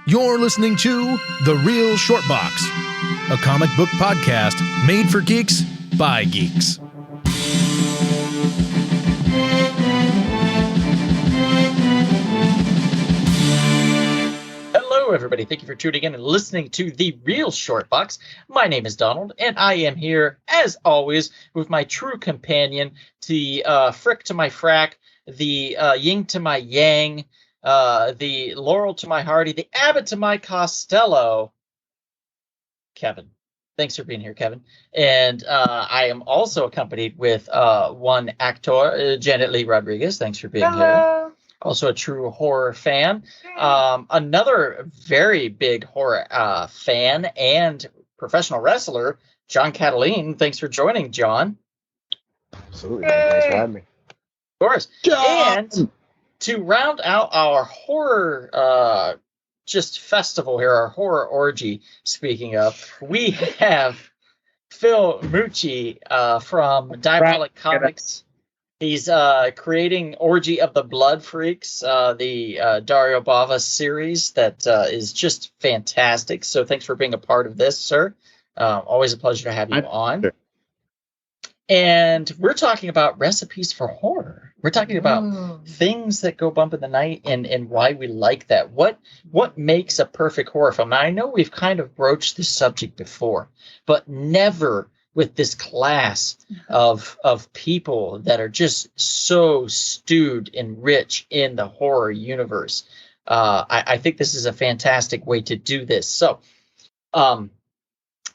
You're listening to The Real Short Box, a comic book podcast made for geeks by geeks. Hello, everybody. Thank you for tuning in and listening to The Real Short Box. My name is Donald, and I am here, as always, with my true companion, the Frick to my Frack, the Ying to my Yang, the Laurel to my Hardy, the Abbott to my Costello, Kevin. Thanks for being here, Kevin. And I am also accompanied with one actor, Janet Lee Rodriquez. Thanks for being here. Also a true horror fan. Another very big horror fan and professional wrestler, John Catheline. Thanks for joining, John. Absolutely. Thanks for having me. Of course. John! And to round out our horror just festival here, our horror orgy, speaking of, we have Phil Mucci from Diabolic Comics. He's creating Orgy of the Blood Freaks, the Dario Bava series that is just fantastic. So thanks for being a part of this, sir. Always a pleasure to have you on. Sure. And we're talking about recipes for horror. We're talking about things that go bump in the night and why we like that. What makes a perfect horror film? Now, I know we've kind of broached this subject before, but never with this class of people that are just so stewed and rich in the horror universe. I think this is a fantastic way to do this. So,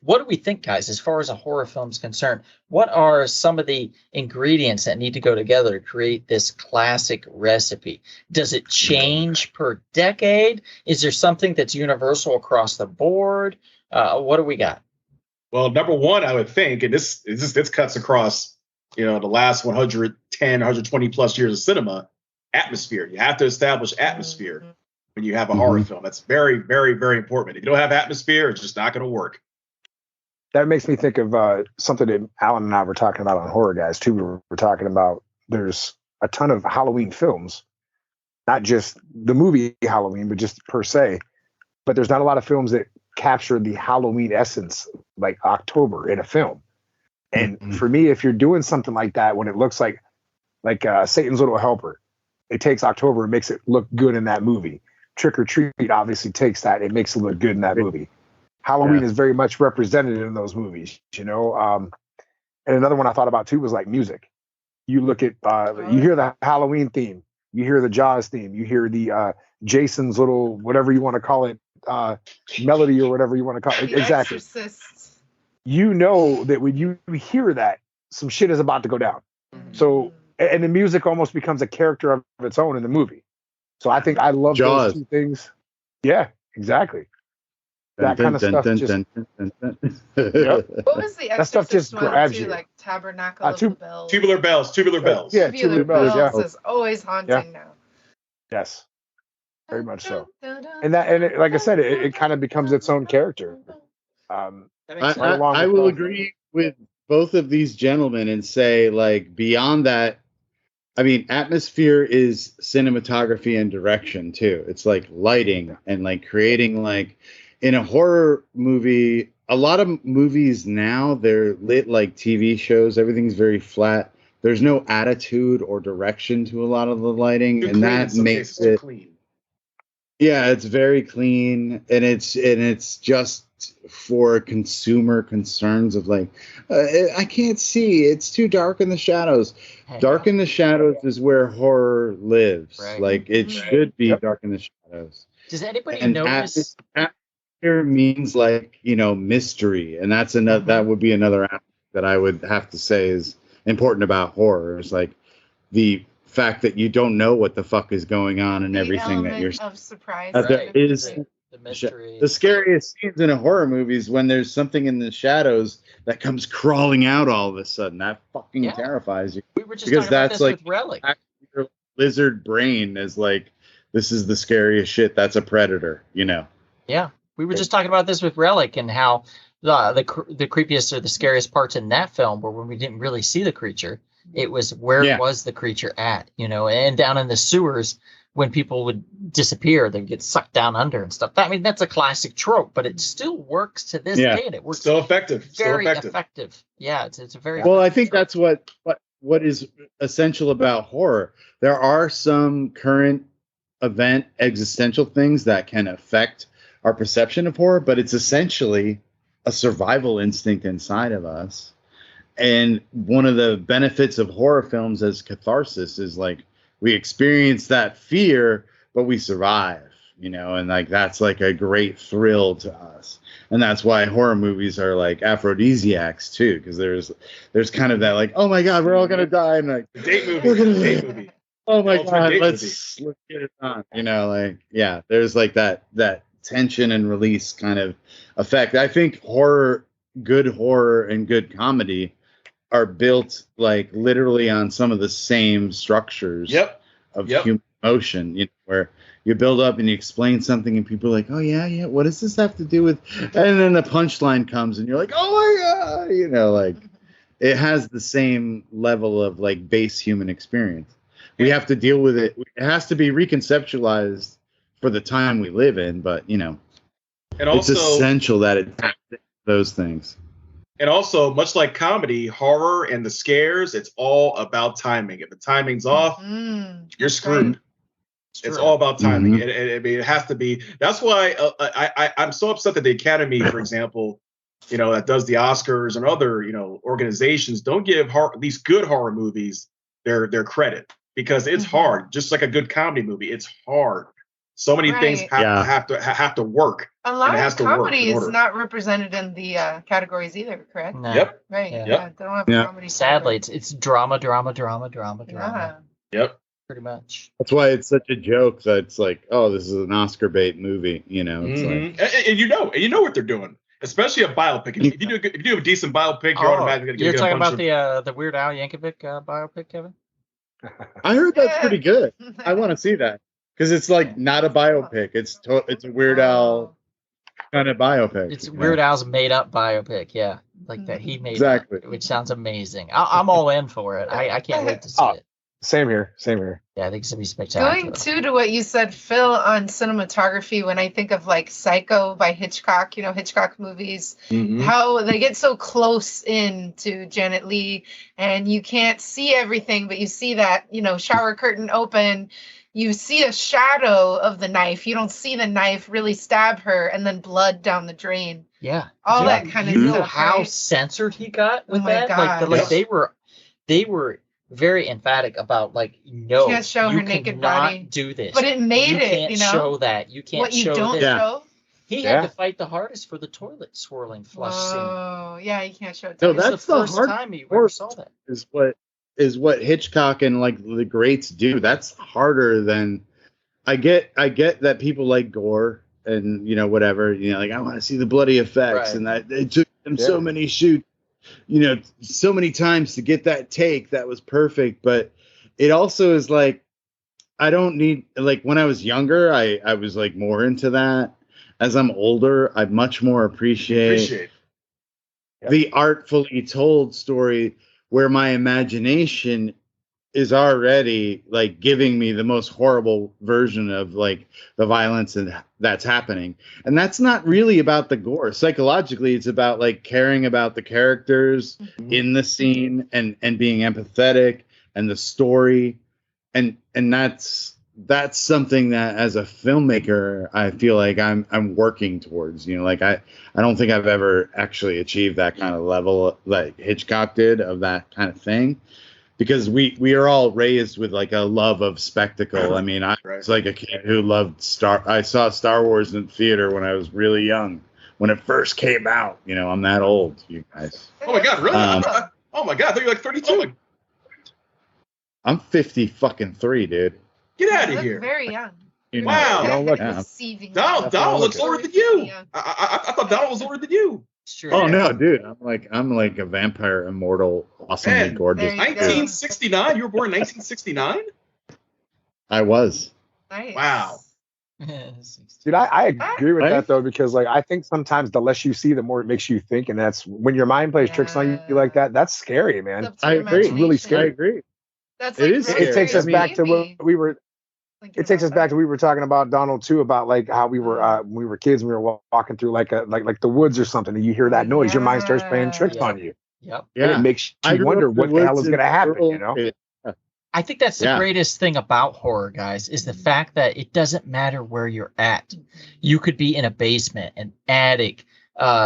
what do we think, guys, as far as a horror film is concerned? What are some of the ingredients that need to go together to create this classic recipe? Does it change per decade? Is there something that's universal across the board? What do we got? Well, number one, I would think, and this cuts across, the last 110, 120 plus years of cinema, atmosphere. You have to establish atmosphere when you have a horror film. That's very, very, very important. If you don't have atmosphere, it's just not going to work. That makes me think of something that Alan and I were talking about on Horror Guys, too. We were talking about there's a ton of Halloween films, not just the movie Halloween, but just per se. But there's not a lot of films that capture the Halloween essence, like October in a film. And for me, if you're doing something like that, when it looks like Satan's Little Helper, it takes October and makes it look good in that movie. Trick or Treat obviously takes that. It makes it look good in that movie. Halloween is very much represented in those movies, And another one I thought about too was like music. You look at, you hear the Halloween theme, you hear the Jaws theme, you hear the Jason's little, whatever you want to call it, melody or whatever you want to call it. Exactly. Exorcists. You know that when you hear that, some shit is about to go down. So, and the music almost becomes a character of its own in the movie. So I think I love those two things. Yeah, exactly. That kind of stuff just. What was the that stuff just grabs you, like Tabernacle of the Bells. Tubular Bells. Yeah, Tubular Bells. Yeah, is always haunting now. Yes, very much so. And like I said, it kind of becomes its own character. I will agree with both of these gentlemen and say, like, beyond that, I mean, atmosphere is cinematography and direction too. It's like lighting and like creating like. In a horror movie, a lot of movies now, they're lit like TV shows. Everything's very flat. There's no attitude or direction to a lot of the lighting, and that makes it clean. Yeah, it's very clean, and it's just for consumer concerns of like, I can't see. It's too dark in the shadows. Dark in the shadows is where horror lives. Right. Like it should be dark in the shadows. Does anybody notice? Means like mystery, and that's another that would be another aspect that I would have to say is important about horror, is like the fact that you don't know what the fuck is going on and everything that you're of surprise. There is the mystery. The scariest scenes in a horror movie is when there's something in the shadows that comes crawling out all of a sudden. That fucking terrifies you. We were just because that's like with Relic. Your lizard brain is like, this is the scariest shit. That's a predator, Yeah. We were just talking about this with Relic and how the creepiest or the scariest parts in that film were when we didn't really see the creature. It was where was the creature at, and down in the sewers when people would disappear, they'd get sucked down under and stuff. I mean, that's a classic trope, but it still works to this day, and it works Still effective. very effective. Yeah, it's a very well. I think that's what is essential about horror. There are some current event existential things that can affect our perception of horror, but it's essentially a survival instinct inside of us. And one of the benefits of horror films as catharsis is like we experience that fear, but we survive, you know, and like that's like a great thrill to us. And that's why horror movies are like aphrodisiacs too, because there's kind of that like, oh my God, we're all gonna die, and like Date movie. Oh my Ultimate God, date let's get it on. You know, like yeah, there's like that tension and release kind of effect. I think good horror and good comedy are built like literally on some of the same structures of human emotion, you know, where you build up and you explain something and people are like, oh yeah, what does this have to do with, and then the punchline comes and you're like, oh my God, you know, like it has the same level of like base human experience. We have to deal with it. It has to be reconceptualized for the time we live in, but you know, and also, it's essential that it those things. And also, much like comedy, horror and the scares, it's all about timing. If the timing's off, you're screwed. It's all about timing. I mean, it has to be. That's why I'm so upset that the Academy, for example, you know, that does the Oscars and other, you know, organizations don't give these good horror movies their credit, because it's hard. Just like a good comedy movie, it's hard. So many things have to work. A lot of comedy is not represented in the categories either, correct? No. Yep. Right. Yeah. Yeah. They don't have comedy. Sadly, it's drama. Yeah. Yep. Pretty much. That's why it's such a joke that it's like, oh, this is an Oscar bait movie. You know, it's like, and you know what they're doing, especially a biopic. If you do a decent biopic, you're automatically going to get. You're talking about the Weird Al Yankovic biopic, Kevin? I heard that's pretty good. I want to see that. Because it's like not a biopic. It's a Weird Al kind of biopic. It's Weird Al's made up biopic, yeah. Like that he made exactly. up, which sounds amazing. I'm all in for it. I can't wait to see it. Same here. Yeah, I think it's going to be spectacular. Going to what you said, Phil, on cinematography, when I think of like Psycho by Hitchcock, you know, Hitchcock movies, how they get so close in to Janet Leigh and you can't see everything, but you see that, you know, shower curtain open. You see a shadow of the knife. You don't see the knife really stab her, and then blood down the drain. Yeah, all that kind of stuff. You know how censored he got with that? God. Like they were very emphatic about like, no, can't show her naked body. Do this, but it made you it. Can't you know, show that. You can't what you show don't this. show. He had to fight the hardest for the toilet swirling flush scene. Oh, yeah, you can't show it. No, that's the first time you ever saw that. Is what Hitchcock and like the greats do. That's harder than. I get that people like gore and, you know, whatever, you know, like I want to see the bloody effects, and that it took them so many shoots, you know, so many times to get that take that was perfect. But it also is like, I don't need, like when I was younger, I was like more into that. As I'm older, I much more appreciate the artfully told story where my imagination is already like giving me the most horrible version of like the violence and that's happening. And that's not really about the gore. Psychologically, it's about like caring about the characters in the scene and being empathetic and the story. And that's something that as a filmmaker, I feel like I'm working towards, you know, like I don't think I've ever actually achieved that kind of level like Hitchcock did of that kind of thing. Because we are all raised with like a love of spectacle. I mean, I was like a kid who loved I saw Star Wars in the theater when I was really young, when it first came out. You know, I'm that old, you guys. Oh my God, really? Oh my God, I thought you were like 32. I'm 53, dude. Get out of here. Very young. Wow. You don't look Donald looks older than you. I thought Donald was older than you. Sure. Oh no, dude! I'm like a vampire, immortal, awesomely gorgeous. 1969. You were born in 1969. I was. Nice. Wow. Dude, I agree with that though, because like I think sometimes the less you see, the more it makes you think, and that's when your mind plays tricks on you like that. That's scary, man. I agree. It's really scary. I agree. That's it is. It takes us back to what we were. It takes us back to we were talking about Donald too, about like how we were when we were kids, and we were walking through like the woods or something, and you hear that noise, your mind starts playing tricks on you. Yep. And it makes you wonder what the hell is going to happen. You know. I think that's the greatest thing about horror, guys, is the fact that it doesn't matter where you're at. You could be in a basement, an attic,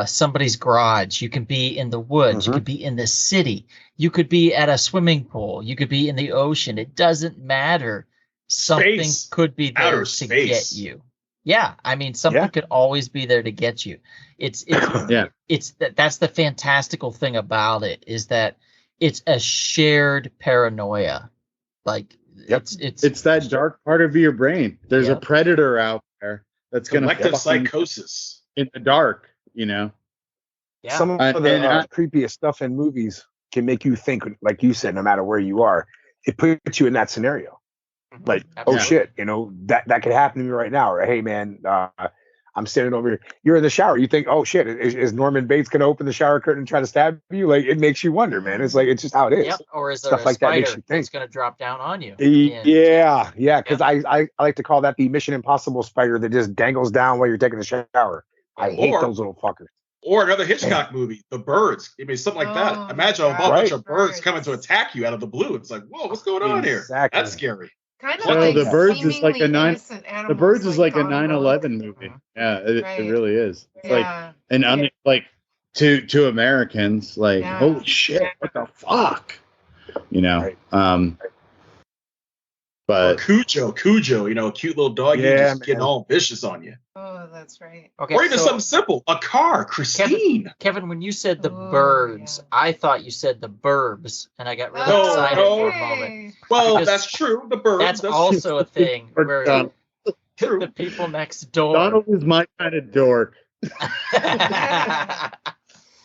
somebody's garage. You can be in the woods. You could be in the city. You could be at a swimming pool. You could be in the ocean. It doesn't matter. Something could be there to get you. Yeah, I mean, something could always be there to get you. It's that's the fantastical thing about it, is that it's a shared paranoia. Like it's that dark part of your brain. There's a predator out there that's going to collective psychosis in the dark. You know. Yeah. Some of the creepiest stuff in movies can make you think, like you said, no matter where you are, it puts you in that scenario. Like, oh shit, you know, that could happen to me right now. Or hey man, I'm standing over here. You're in the shower. You think, oh shit, is Norman Bates gonna open the shower curtain and try to stab you? Like, it makes you wonder, man. It's like, it's just how it is. Yep. Or is there stuff a like spider that makes you think. that's gonna drop down on you? Yeah. Because I like to call that the Mission Impossible spider that just dangles down while you're taking a shower. I hate those little fuckers. Or another Hitchcock movie, The Birds. I mean, something like that. Imagine a bunch of birds coming to attack you out of the blue. It's like, whoa, what's going on here? That's scary. Kind of like The Birds is like a 9/11 movie. Yeah, it really is. It's like like to Americans, like holy shit, what the fuck, you know? But Cujo, you know, a cute little dog, just getting all vicious on you. Oh, that's right. Okay, or even something simple, a car, Christine. Kevin, when you said the birds, I thought you said the burbs, and I got really excited for a moment. Well, that's true. The birds. That's also a thing where the people next door. Donald is my kind of dork.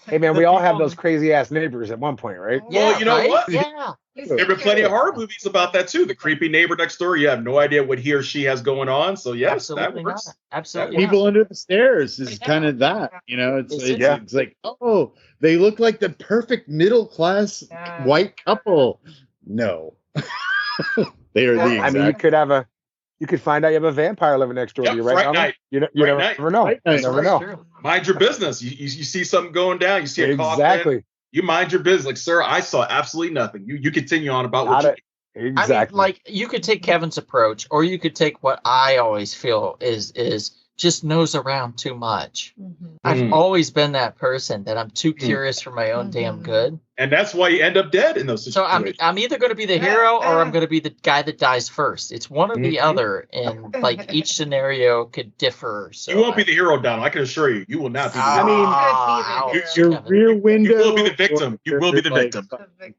Hey man, we all have those crazy ass neighbors at one point, right? Well, you know what? Yeah. There have been plenty of horror movies about that too. The creepy neighbor next door. You have no idea what he or she has going on. So yes, absolutely that works. Not. Absolutely. People under the stairs is kind of that. You know, it's like, oh, they look like the perfect middle class white couple. No. They are the exact. I mean, you could find out you have a vampire living next door to you right now. You never know. You never know. Mind your business. You see something going down. You see a coffin. You mind your business. Like, sir, I saw absolutely nothing. You continue on about what you do. Exactly. I mean, like, you could take Kevin's approach, or you could take what I always feel is just nose around too much. I've always been that person that I'm too curious for my own damn good. And that's why you end up dead in those situations. So I'm either going to be the hero or I'm going to be the guy that dies first. It's one or the other, and like each scenario could differ. So you won't be the hero, Donald. I can assure you, you will not be the hero. Your rear window. You will be the victim. You will be the victim.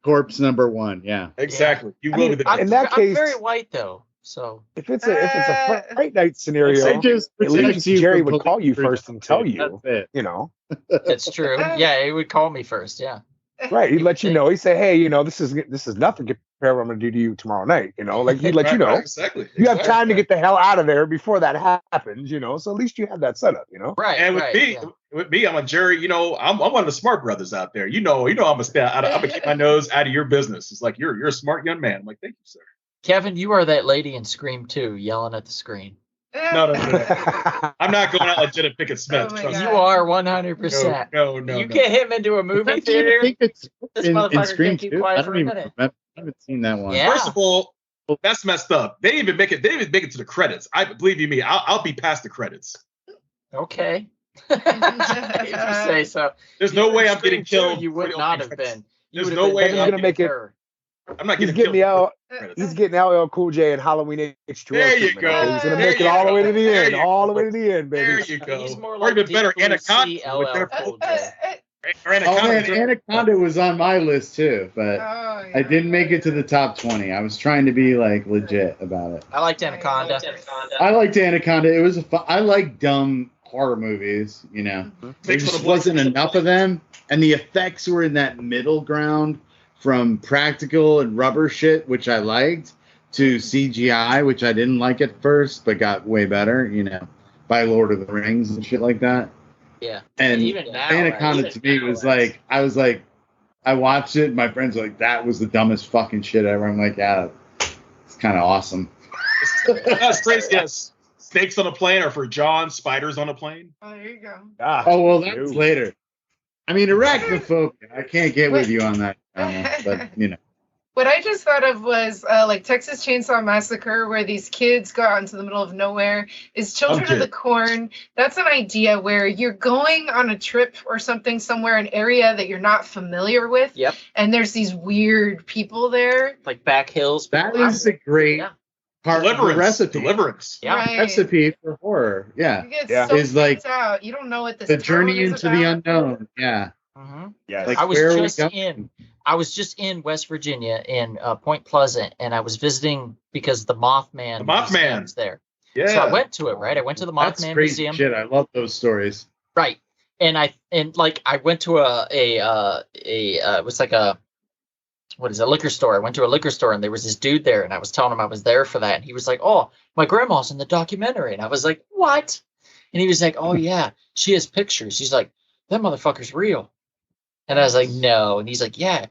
Corpse number one. Yeah. Exactly. You will be the victim. In that case, I'm very white though. So if it's a Fright Night scenario, at least Jerry would call you first and tell you. You know, that's true. Yeah, he would call me first. Yeah, right. He'd let you know. He'd say, "Hey, you know, this is nothing compared to what I'm going to do to you tomorrow night." You know, like he'd let you know. Exactly. You have time to get the hell out of there before that happens. You know, so at least you have that setup. You know, right. And with me, I'm a Jerry. You know, I'm one of the smart brothers out there. You know, I'm gonna keep my nose out of your business. It's like you're a smart young man. I'm like, thank you, sir. Kevin, you are that lady in Scream 2 yelling at the screen. No. I'm not going out like Jenna Pickett Smith. You are 100%. No. You get him into a movie theater. This motherfucker can't keep quiet for a minute. I haven't seen that one. Yeah. First of all, that's messed up. They didn't even make it to the credits. Believe you me, I'll be past the credits. Okay. If you say so. There's no way I'm getting killed. You would not have been. There's no way I'm going to make it. I'm not getting killed. He's getting LL Cool J and Halloween H2O. There you go. He's gonna make it all the way to the end. All the way to the end, baby. There you go. He's more like or even better, Anaconda. Anaconda was on my list too, but I didn't make it to the top 20. I was trying to be like legit about it. I liked Anaconda. I liked Anaconda. It was I like dumb horror movies. You know, there just wasn't enough of them, and the effects were in that middle ground. From practical and rubber shit, which I liked, to CGI, which I didn't like at first, but got way better, you know, by Lord of the Rings and shit like that. Yeah. And even now, Anaconda to me was like, I watched it, and my friends were like, that was the dumbest fucking shit ever. I'm like, yeah, it's kind of awesome. Snakes, yes. Snakes on a plane, or for John, spiders on a plane. Oh, there you go. Oh, well, that's later. I mean, arachnophobia. I can't get with you on that, but you know. What I just thought of was like Texas Chainsaw Massacre, where these kids go out into the middle of nowhere. Is Children of the Corn. That's an idea where you're going on a trip or something somewhere, an area that you're not familiar with. Yep. And there's these weird people there. Like back hills. That is a great part of the recipe. Deliverance. Yeah. Right. Recipe for horror. Yeah. You get so is like out. You don't know what this the journey is into about. the unknown. Yeah. Mm-hmm. Yeah. Like, I was where are we just going? I was just in West Virginia in Point Pleasant, and I was visiting because the Mothman. The Mothman Museum's there. Yeah. So I went to it. Right, I went to the That's Mothman great Museum. shit. I love those stories. Right, and I went to it was like a liquor store. I went to a liquor store, and there was this dude there, and I was telling him I was there for that, and he was like, "Oh, my grandma's in the documentary," and I was like, "What?" And he was like, "Oh yeah, she has pictures." He's like, "That motherfucker's real." And I was like, "No." And he's like, "Yeah, that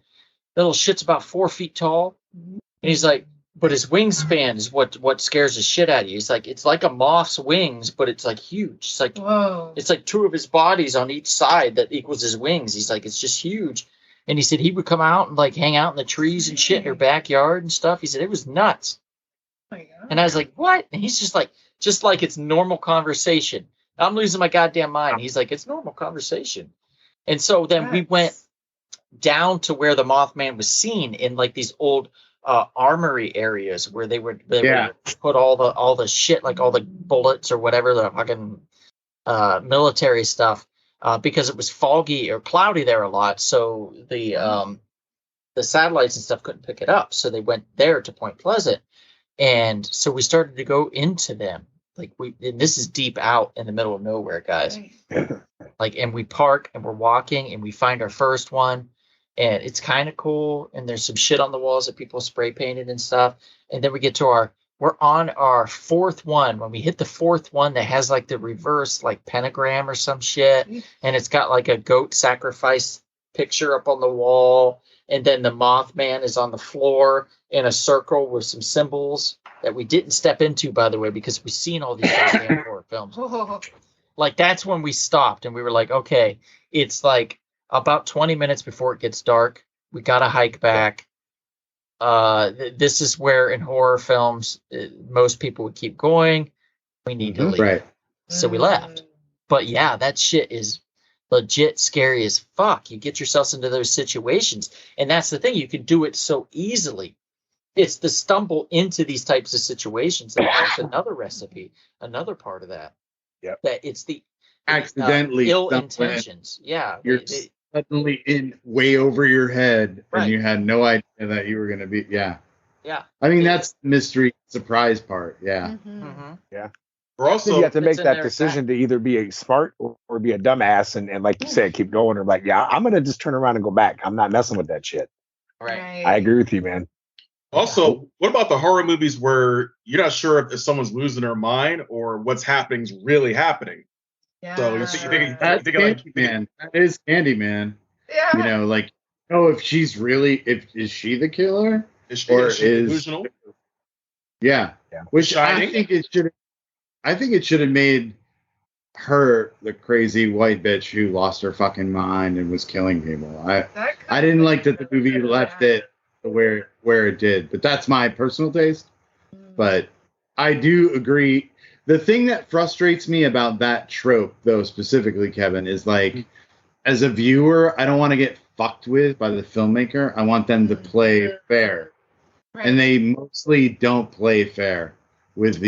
little shit's about 4 feet tall." And he's like, "But his wingspan is what scares the shit out of you." He's like, "It's like a moth's wings, but it's like huge. It's like Whoa. it's like 2 of his bodies on each side that equals his wings." He's like, "It's just huge." And he said he would come out and like hang out in the trees and shit in her backyard and stuff. He said it was nuts. Oh my God. And I was like, "What?" And he's just like it's normal conversation. I'm losing my goddamn mind. He's like, "It's normal conversation." And so then we went down to where the Mothman was seen in like these old armory areas where they would put all the shit, like all the bullets or whatever, the fucking military stuff, because it was foggy or cloudy there a lot. So the satellites and stuff couldn't pick it up. So they went there to Point Pleasant. And so we started to go into them. And this is deep out in the middle of nowhere, guys. And we park and we're walking and we find our first one, and it's kind of cool. And there's some shit on the walls that people spray painted and stuff. And then we get to we're on our fourth one. When we hit the fourth one, that has like the reverse like pentagram or some shit, and it's got like a goat sacrifice picture up on the wall. And then the Mothman is on the floor in a circle with some symbols that we didn't step into, by the way, because we've seen all these goddamn horror films. Like, that's when we stopped and we were like, okay, it's like about 20 minutes before it gets dark. We got to hike back. This is where in horror films, most people would keep going. We need to leave. Right. So we left. But yeah, that shit is legit scary as fuck. You get yourselves into those situations. And that's the thing. You can do it so easily. It's the stumble into these types of situations. That's another recipe, another part of that. Yep. That it's the Accidentally ill intentions. Yeah. You're suddenly in way over your head, Right. and you had no idea that you were going to be. Yeah. Yeah. I mean, that's the mystery surprise part. Yeah. Mm-hmm. We're also you have to make It's in that there, decision to either be a smart or be a dumbass, and like you said, keep going. Or like, yeah, I'm gonna just turn around and go back. I'm not messing with that shit. Right. I agree with you, man. Also, what about the horror movies where you're not sure if someone's losing their mind or what's happening is really happening? Yeah. So you think That's Candyman. That is Candyman. Yeah. You know, like, oh, if she's really, is she the killer? is she is delusional? Yeah. Yeah. Which Shining? I think it should have made her the crazy white bitch who lost her fucking mind and was killing people. I didn't like that the movie left it where it did, but that's my personal taste. But I do agree. The thing that frustrates me about that trope, though, specifically, Kevin, is like, as a viewer, I don't want to get fucked with by the filmmaker. I want them to play fair. Right. And they mostly don't play fair with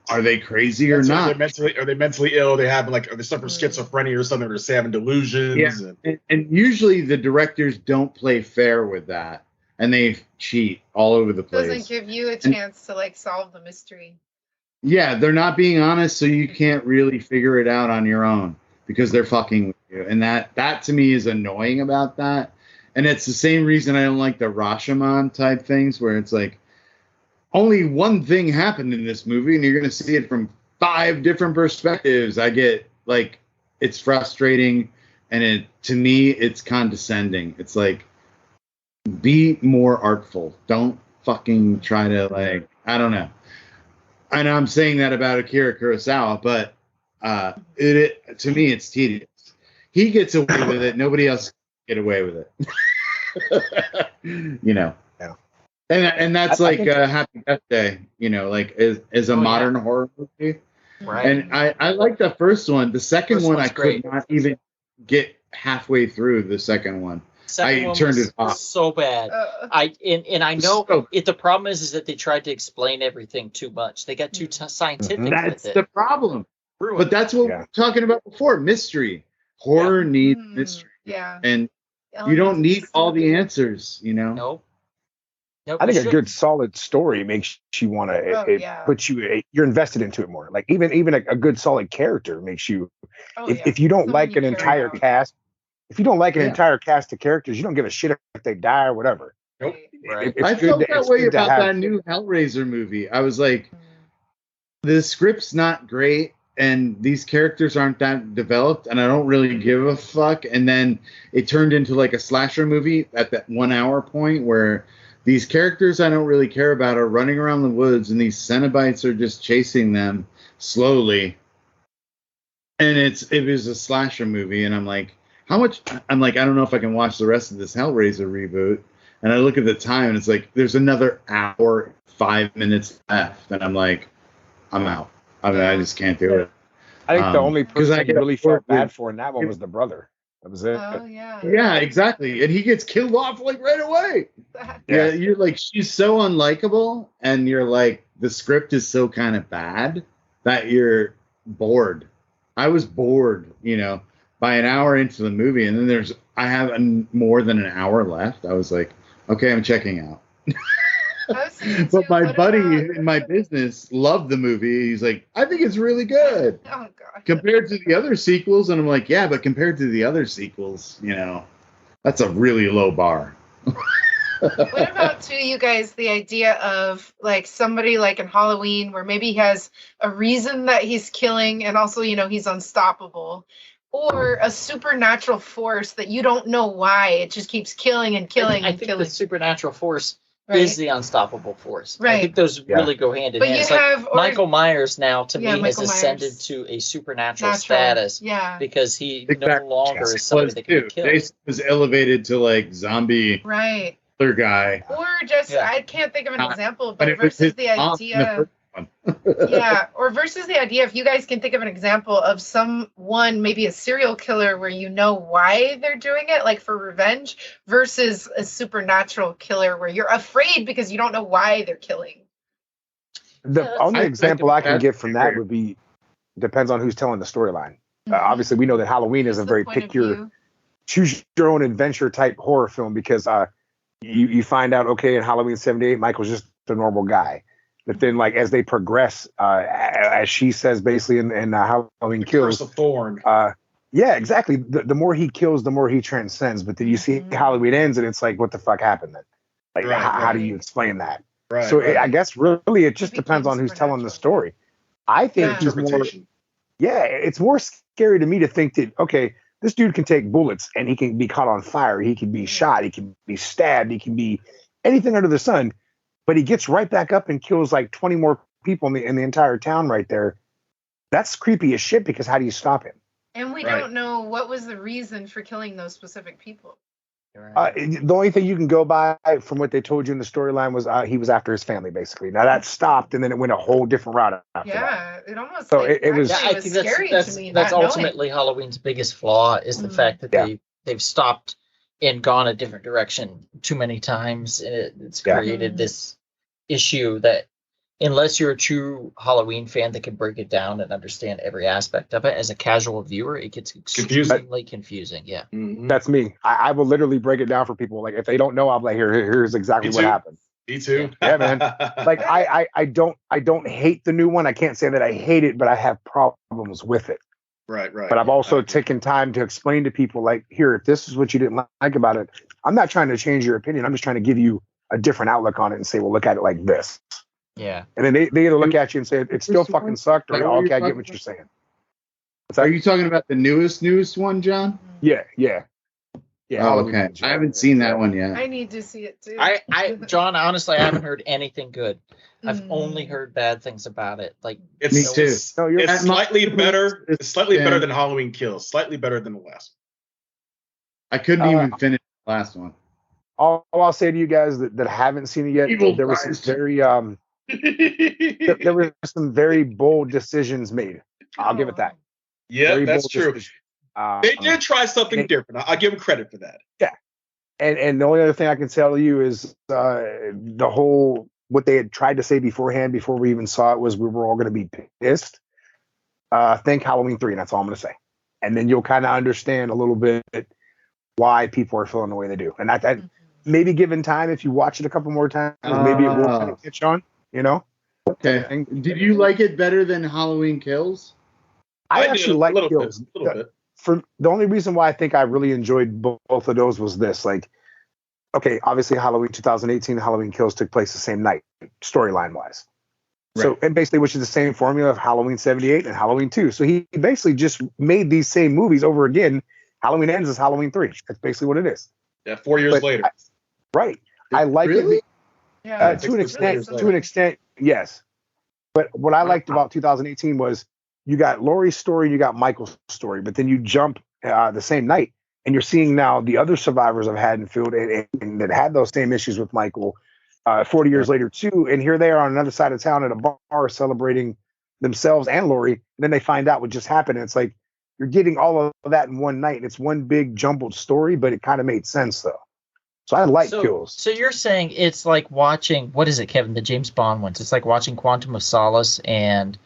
are they crazy or not? Are they mentally ill? Are they suffering schizophrenia or something? Or they're having delusions? Yeah. And usually the directors don't play fair with that. And they cheat all over the place. Doesn't give you a chance to like solve the mystery. Yeah, they're not being honest, so you can't really figure it out on your own because they're fucking with you. And that to me is annoying about that. And it's the same reason I don't like the Rashomon type things where it's like, only one thing happened in this movie and you're going to see it from 5 different perspectives. I get like, it's frustrating. And to me, it's condescending. It's like, be more artful. Don't fucking try to like, I don't know. And I'm saying that about Akira Kurosawa, but to me, it's tedious. He gets away with it. Nobody else can get away with it. Yeah. And that's like Happy Death Day, like is a modern horror movie. Right. And I like the first one. The second one, I could not even get halfway through the second one. I turned it off. So bad. I know the problem is that they tried to explain everything too much. They got too scientific. That's with it. the problem. But that's what we were talking about before. Mystery. Horror needs mystery. Yeah. And you don't need all the answers, Nope. I think a good solid story makes you want to puts you you're invested into it more. Like even a good solid character makes you if you don't like an entire cast, if you don't like an entire cast of characters, you don't give a shit if they die or whatever. Nope. Right. I felt that way about that new Hellraiser movie. I was like, the script's not great and these characters aren't that developed and I don't really give a fuck. And then it turned into like a slasher movie at that 1 hour point where these characters I don't really care about are running around the woods and these Cenobites are just chasing them slowly. And it was a slasher movie and I'm like, I don't know if I can watch the rest of this Hellraiser reboot. And I look at the time and it's like, there's another hour, 5 minutes left. And I'm like, I'm out. I just can't do it. I think the only person I really felt bad for in that one was the brother. That was it. Oh, yeah. Yeah, exactly. And he gets killed off like right away. Yeah, you're like, she's so unlikable. And you're like, the script is so kind of bad that you're bored. I was bored, by an hour into the movie. And then I have more than an hour left. I was like, okay, I'm checking out. But my buddy in my business loved the movie. He's like, I think it's really good. Oh, God. Compared to the other sequels. And I'm like, yeah, but compared to the other sequels, that's a really low bar. What about, too, you guys, the idea of, like, somebody like in Halloween where maybe he has a reason that he's killing and also, he's unstoppable, or a supernatural force that you don't know why. It just keeps killing and killing and killing. I think the supernatural force is the unstoppable force. Right. I think those really go hand in hand. It's like Michael Myers now, to me, has ascended to a supernatural status because he no longer is somebody that can be killed. Jason was elevated to, like, zombie other guy. Or just, I can't think of an example, but versus the idea... or versus the idea, if you guys can think of an example of someone, maybe a serial killer where you know why they're doing it, like for revenge, versus a supernatural killer where you're afraid because you don't know why they're killing. The only example I can give from that would be, depends on who's telling the storyline. Obviously, we know that Halloween is a very choose your own adventure type horror film because you find out, okay, in Halloween 78, Michael's just a normal guy. But then, like, as they progress, as she says, basically in Halloween Kills, the thorn. Yeah, exactly. The more he kills, the more he transcends. But then you see Halloween ends, and it's like, what the fuck happened then? Like, how do you explain that? Right. So I guess really it just depends on who's telling the story. I think it's more scary to me to think that, okay, this dude can take bullets and he can be caught on fire. He can be shot. He can be stabbed. He can be anything under the sun. But he gets right back up and kills like 20 more people in the entire town right there. That's creepy as shit because how do you stop him? And we don't know what was the reason for killing those specific people. The only thing you can go by from what they told you in the storyline was he was after his family, basically. Now that stopped, and then it went a whole different route after that. It almost so it was. I think scary to me. That's ultimately Halloween's biggest flaw is the fact that they've stopped and gone a different direction too many times. It's created this issue that unless you're a true Halloween fan that can break it down and understand every aspect of it, as a casual viewer, it gets extremely confusing. Yeah. Mm-hmm. That's me. I will literally break it down for people. Like if they don't know, I'm like, here's exactly what happened. Me too. Yeah, man. Like I don't hate the new one. I can't say that I hate it, but I have problems with it. Right. But I've also taken time to explain to people, like, here, if this is what you didn't like about it, I'm not trying to change your opinion. I'm just trying to give you a different outlook on it and say, well, look at it like this. Yeah. And then they either look at you and say, it still fucking sucked, or, okay, I get what you're saying. Are you talking about the newest one, John? Yeah. Yeah. Oh, Halloween okay. Ends. I haven't seen that one yet. I need to see it too. John, honestly, I haven't heard anything good. I've only Mm. heard bad things about it. Like, It's, Me too. No, you're It's slightly better. It's slightly better Yeah. than Halloween Kills. Slightly better than the last. I couldn't even finish the last one. all I'll say to you guys that haven't seen it yet, Evil there was some Christ. very there were some very bold decisions made. I'll give it that. Yeah, Very that's bold true. decisions. They did try something they- different. I'll give them credit for that. And the only other thing I can tell you is the whole what they had tried to say beforehand before we even saw it was we were all going to be pissed. Think Halloween 3, and that's all I'm going to say. And then you'll kind of understand a little bit why people are feeling the way they do. And that maybe given time, if you watch it a couple more times, maybe it will kind of catch on. You know? Okay. Did you like it better than Halloween Kills? I did actually a like little Kills. bit. A little bit. For the only reason why I think I really enjoyed both of those was this. Like, okay, obviously Halloween 2018, Halloween Kills took place the same night, storyline wise. So, Right. and basically, which is the same formula of Halloween 78 and Halloween 2. So he basically just made these same movies over again. Halloween Ends is Halloween 3. That's basically what it is. Yeah, 4 years But later. Right. I like Really? it. Yeah, To an it's extent, really to an extent, yes. But what I liked about 2018 was you got Laurie's story, you got Michael's story, but then you jump the same night and you're seeing now the other survivors of Haddonfield and that had those same issues with Michael 40 years later too. And here they are on another side of town at a bar celebrating themselves and Laurie. And then they find out what just happened. And it's like you're getting all of that in one night. And it's one big jumbled story, but it kind of made sense though. So I like Kills. So you're saying it's like watching, what is it, Kevin? The James Bond ones. It's like watching Quantum of Solace and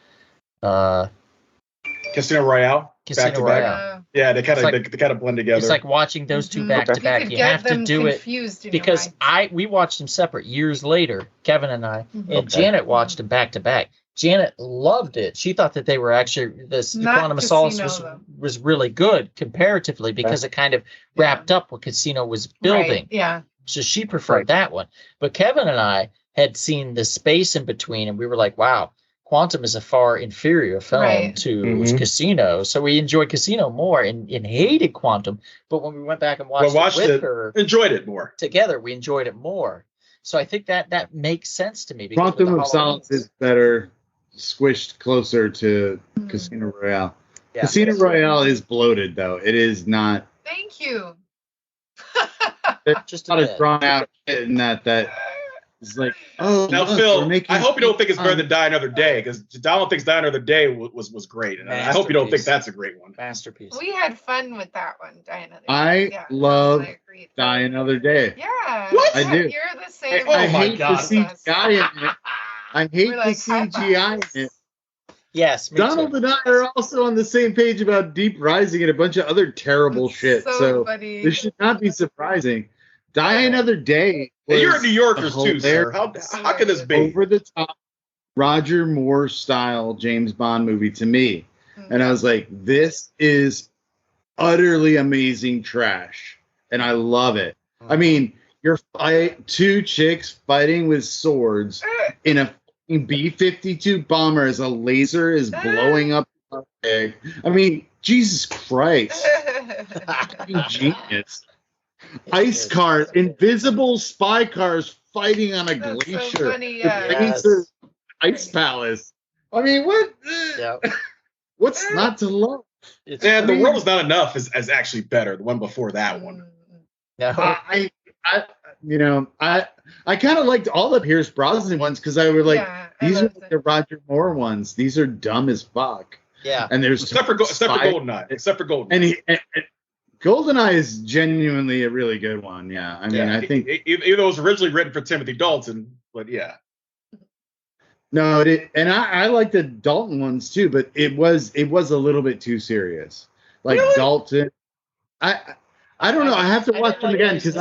Casino Royale. Casino back to Royale. back. Yeah, they kind of It's they kind of blend together. It's like watching those two Mhm. back to Okay. back. could You get have to them do it confused in your because mind. we watched them separate years later, Kevin and I, Mhm. and Okay. Janet watched them back to back. Janet loved it. She thought that they were actually the Not Quantum of Solace Casino, was really good comparatively because it kind of wrapped up what Casino was building. Right, yeah. So she preferred Right. that one. But Kevin and I had seen the space in between, and we were like, wow, Quantum is a far inferior film Right. to Mhm. Casino. So we enjoyed Casino more and hated Quantum. But when we went back and watched, watched it with it. her Enjoyed it more. together, we enjoyed it more. So I think that makes sense to me. Because with Quantum the of Solace Halloweens- is better, squished closer to Mhm. Casino Royale. Yeah. Casino Royale is bloated, though. It is not. Thank you. just A a lot of bit. drawn out shit in that is like, oh, Now, look, Phil, we're making I hope you don't think it's better than Die Another Day, because Donald thinks Die Another Day was great, and I hope you don't think Masterpiece. that's a great one. Masterpiece. We had fun with that one, Diana. I love agreed. Die Another Day. Yeah. What? I do. You're the same. Oh I my hate God. the CGI in it. I hate We're the like, CGI in it. Yes, me Donald too. and I are also on the same page about Deep Rising and a bunch of other terrible shit. So funny. this should not be surprising. Die Another Day. And you're was a New Yorkers a too, sir. hilarious, How can this be? over the top Roger Moore style James Bond movie to me. And I was like, this is utterly amazing trash. And I love it. I mean, you're two chicks fighting with swords in a B-52 bomber as a laser is blowing up. I mean, Jesus Christ. Fucking genius. Ice cars, invisible spy cars fighting on a That's so glacier. funny, yeah. Yes. Glacier Ice Palace. I mean, what? Yep. What's not to love? It's And The I mean- World Is Not Enough is actually better. The one before that one. no. I kind of liked all the Pierce Brosnan ones because I was like, these are the Roger Moore ones. These are dumb as fuck. Yeah. And there's Except for spy- Goldeneye. Except for Goldeneye. And Goldeneye is genuinely a really good one. Yeah, I mean, I think even though it was originally written for Timothy Dalton, but yeah. no, and I like the Dalton ones too, but it was a little bit too serious. Like Really? Dalton, I don't know. I have to watch them again because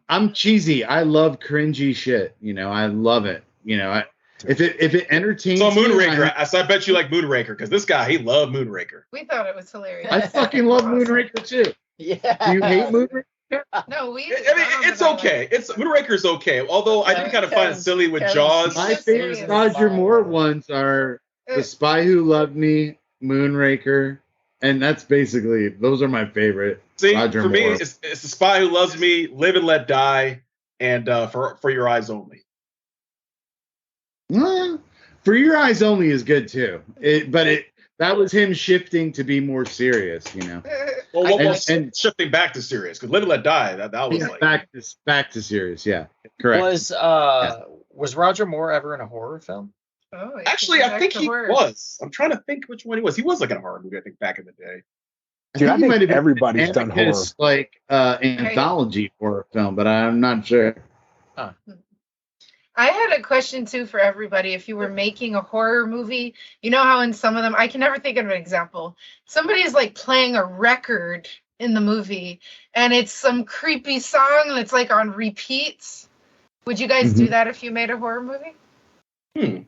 I'm cheesy. I love cringy shit. You know, I love it. You know, if it entertains So me, Moonraker, so I bet you like Moonraker, because this guy, he loved Moonraker. We thought it was hilarious. I fucking love Moonraker too. Yeah. Do you hate Moonraker? No, we. I mean, it's okay. Moonraker is okay. Although I do kind of find it silly with Kevin's- Jaws. My So favorite serious. Roger Moore ones are The Spy Who Loved Me, Moonraker, and that's basically those are my favorite. See, Roger for me, Moore. it's The Spy Who Loves Me, Live and Let Die, and For Your Eyes Only. For Your Eyes Only is good too. That was him shifting to be more serious, you know. Well, shifting back to serious, because Live and Let Die, that was like back to serious. Yeah, correct. Was Roger Moore ever in a horror film? Oh, actually, I think he was. I'm trying to think which one he was. He was like in a horror movie, I think, back in the day. Dude, I think might have been everybody's done horror. Like anthology horror film, but I'm not sure. Huh. I had a question too for everybody. If you were making a horror movie, you know how in some of them, I can never think of an example. Somebody's like playing a record in the movie and it's some creepy song that's like on repeats. Would you guys do that if you made a horror movie?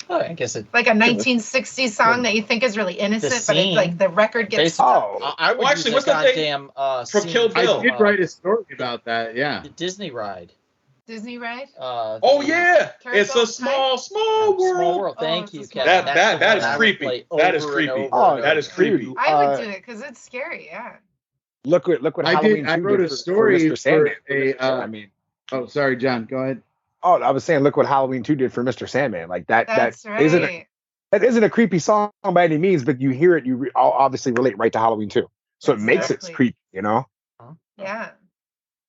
Oh, I guess it like a 1960s song that you think is really innocent, but it's like the record gets I would actually what's that goddamn from Kill Bill? I did write a story about that. Yeah, the Disney ride. Disney ride? Yeah, it's a small world. Small world. Thank you, Kevin. That is creepy. That is creepy. That is creepy. I would do it because it's scary. Yeah. Look what Halloween I wrote a story for Mr. Oh, sorry, John. Go ahead. Oh, I was saying, look what Halloween 2 did for Mr. Sandman. Like that. That's right. That isn't a creepy song by any means, but you hear it, you obviously relate right to Halloween 2. So it makes it creepy, you know. Yeah.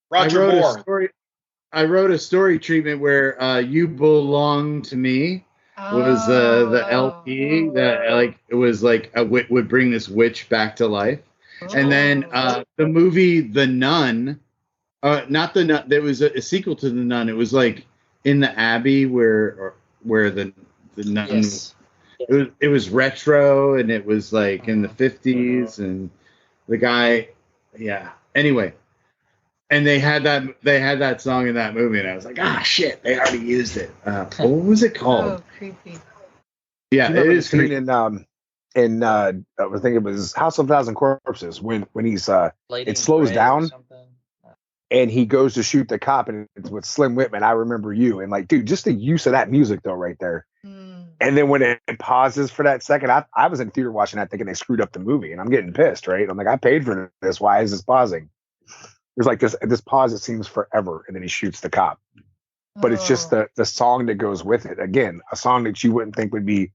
Roger Moore. I wrote a story treatment where "You Belong to Me" was the LP that it was like would bring this witch back to life, and then the movie The Nun, not The Nun. There was a sequel to The Nun. It was like in the Abbey where the nun. Yes. It was retro and it was like in the 50s and the guy, Anyway. And they had that song in that movie, and I was like, shit, they already used it. What was it called? Oh, creepy. Yeah, it is creepy. I think it was House of 1,000 Corpses when he's it slows down and he goes to shoot the cop, and it's with Slim Whitman. I Remember You, and like, dude, just the use of that music though, right there. And then when it pauses for that second, I was in theater watching that thinking they screwed up the movie, and I'm getting pissed, right? I'm like, I paid for this. Why is this pausing? There's like this pause, it seems forever, and then he shoots the cop. But it's just the song that goes with it. Again, a song that you wouldn't think would be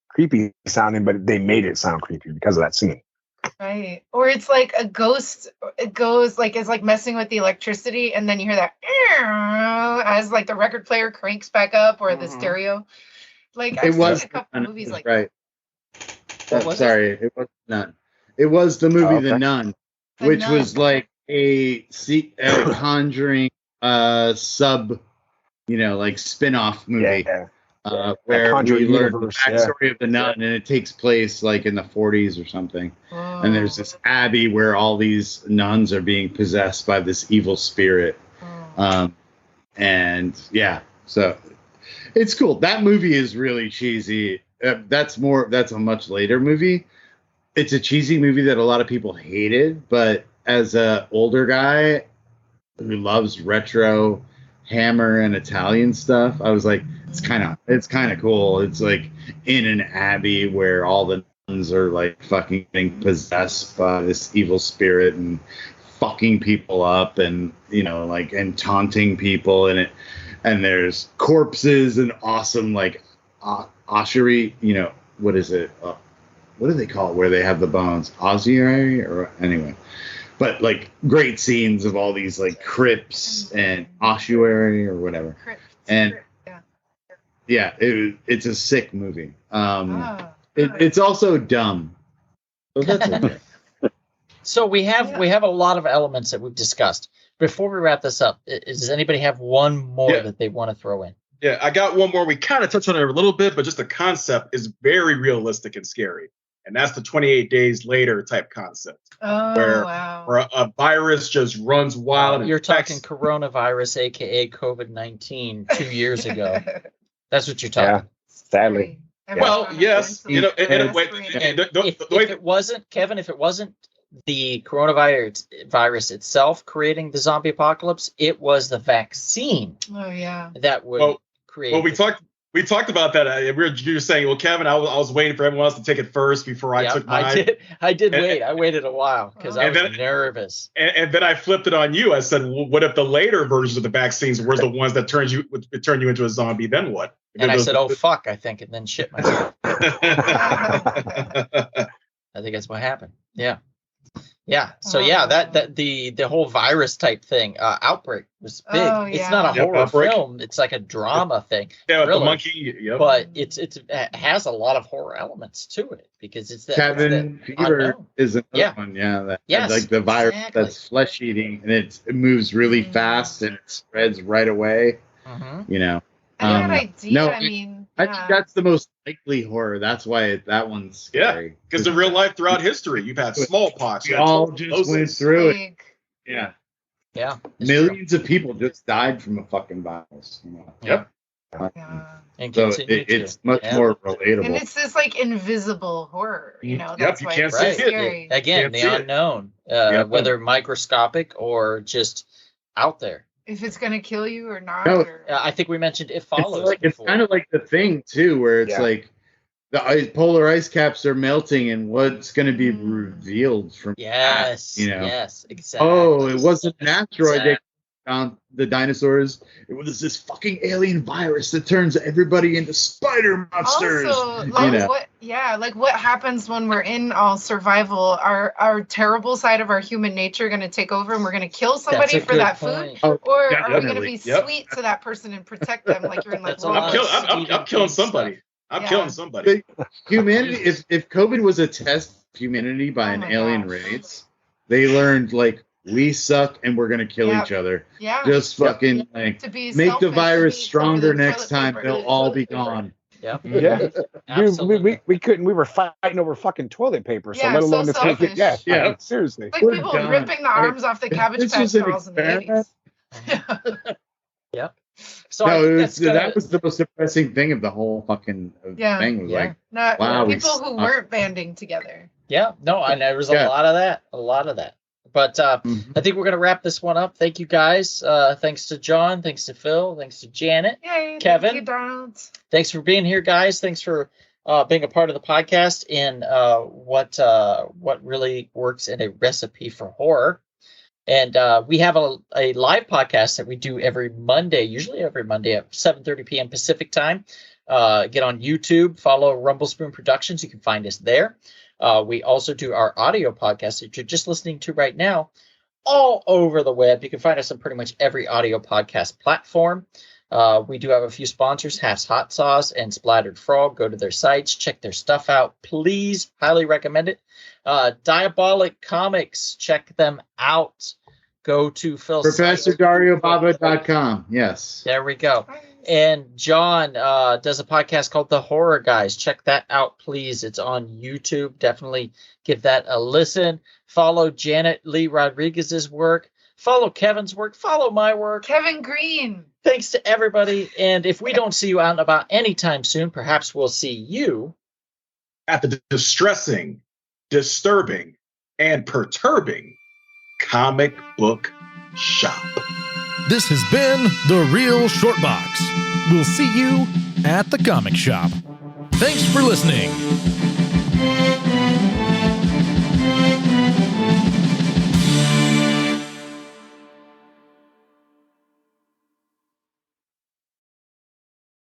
creepy sounding, but they made it sound creepy because of that scene. Right. Or it's like a ghost. It goes like it's like messing with the electricity, and then you hear that as like the record player cranks back up or the stereo. Like I've seen a couple movies like right. Sorry, it was Nun. It was the movie The Nun, which was like a Conjuring sub, like spin-off movie where we learn the backstory of the nun, and it takes place like in the 40s or something. And there's this abbey where all these nuns are being possessed by this evil spirit. So it's cool. That movie is really cheesy. That's a much later movie. It's a cheesy movie that a lot of people hated, but as a older guy who loves retro Hammer and Italian stuff, I was like, it's kind of cool. It's like in an abbey where all the nuns are like fucking being possessed by this evil spirit and fucking people up and and taunting people in it. And there's corpses and awesome like ossuary. What is it? What do they call it? Where they have the bones? Ossuary or anyway. But like great scenes of all these like crypts and ossuary or whatever. And it's a sick movie. It's also dumb. So that's okay. So we have a lot of elements that we've discussed. Before we wrap this up, does anybody have one more that they want to throw in? Yeah, I got one more. We kind of touched on it a little bit, but just the concept is very realistic and scary. And that's the 28 days later type concept. Where a virus just runs wild. You're talking coronavirus, aka COVID-19, 2 years ago. That's what you're talking. Yeah, sadly. Well, yes. If it wasn't, Kevin, if it wasn't the coronavirus itself creating the zombie apocalypse, it was the vaccine. Oh, yeah. That would create. Well, we talked We talked about that. You were saying, well, Kevin, I was waiting for everyone else to take it first before I took mine. I did wait. I waited a while because I was nervous. And then I flipped it on you. I said, well, what if the later versions of the vaccines were the ones that turn you into a zombie? Then what? And I said, oh, fuck, I think, and then shit myself. I think that's what happened. Yeah. Yeah. So that the whole virus type thing, Outbreak was big. Oh, yeah. It's not a horror Outbreak. film. It's like a drama thing. Yeah, thriller, the monkey. Yep. But it has a lot of horror elements to it because it's Cabin Fever unknown. is another Yeah. one. Yeah. Yes, like the virus exactly. that's flesh eating and it moves really fast and it spreads right away. Mm-hmm. You know. Good idea. no, I mean, I think that's the most likely horror. That's why that one's scary. Because in real life, throughout history, you've had smallpox. We all just went through it. big. Yeah. Yeah. Millions of people just died from a fucking virus. You know? Yep. Yeah. And So continue it's to. much Yeah. more relatable. And it's this like invisible horror, you know. Yep, That's you why can't it's see so it. scary. Again, Can't the see it. unknown, Yep. whether microscopic or just out there. If it's gonna kill you or not. No. Or... I think we mentioned It Follows. It's before. kind of like the thing too, where it's Yeah. like the polar ice caps are melting, and what's going to be revealed from Yes. that, you know? Yes. Exactly. Oh, it wasn't an asteroid Exactly. that found the dinosaurs. It was this fucking alien virus that turns everybody into spider monsters. Also, you like know? what happens when we're in all survival? Our terrible side of our human nature going to take over, and we're going to kill somebody That's a for good that point. food, or are we going to definitely. be Yep. sweet to that person and protect them like you're in like That's a World lot War of II? I'm killing somebody. I'm Yeah. killing somebody. Humanity, if COVID was a test of humanity by Oh an my alien gosh. race, they learned like we suck and we're gonna kill Yeah. each other. Yeah. Just fucking like To be make the selfish, virus to eat stronger some of the next toilet time. paper. They'll all be gone. Yep. Yeah. Dude, Absolutely. we couldn't. We were fighting over fucking toilet paper. So Yeah, let so alone this selfish. yeah. Yeah. Seriously. Like We're people done. ripping the arms off the If Cabbage this Patch was an dolls in the experiment- 80s. Yep. So I No, think it that's was, gonna, that was the most depressing thing of the whole fucking Yeah. thing. Was Yeah. like, Not Wow, we people who suck. weren't banding together. yeah. No, and there was a Yeah. lot of that. A lot of that. But mhm. I think we're gonna wrap this one up. Thank you guys. Thanks to John. Thanks to Phil. Thanks to Janet. Yay, Kevin? thank you, Donald. Thanks for being here, guys. Thanks for being a part of the podcast and what really works in a recipe for horror. And we have a live podcast that we do every Monday, usually every Monday at 7:30 p.m. Pacific time. Get on YouTube, follow Rumble Spoon Productions. You can find us there. We also do our audio podcast that you're just listening to right now all over the web. You can find us on pretty much every audio podcast platform. We do have a few sponsors, Half's Hot Sauce and Splattered Frog. Go to their sites, check their stuff out. Please, highly recommend it. Diabolic Comics, check them out. Go to Phil's site. ProfessorDarioBaba.com. Yes. There we go. And John does a podcast called The Horror Guys. Check that out, please. It's on YouTube. Definitely give that a listen. Follow Janet Lee Rodriguez's work. Follow Kevin's work. Follow my work. Kevin Green. Thanks to everybody. And if we don't see you out and about anytime soon, perhaps we'll see you. At the distressing, disturbing, and perturbing comic book shop. This has been The Real Short Box. We'll see you at the comic shop. Thanks for listening.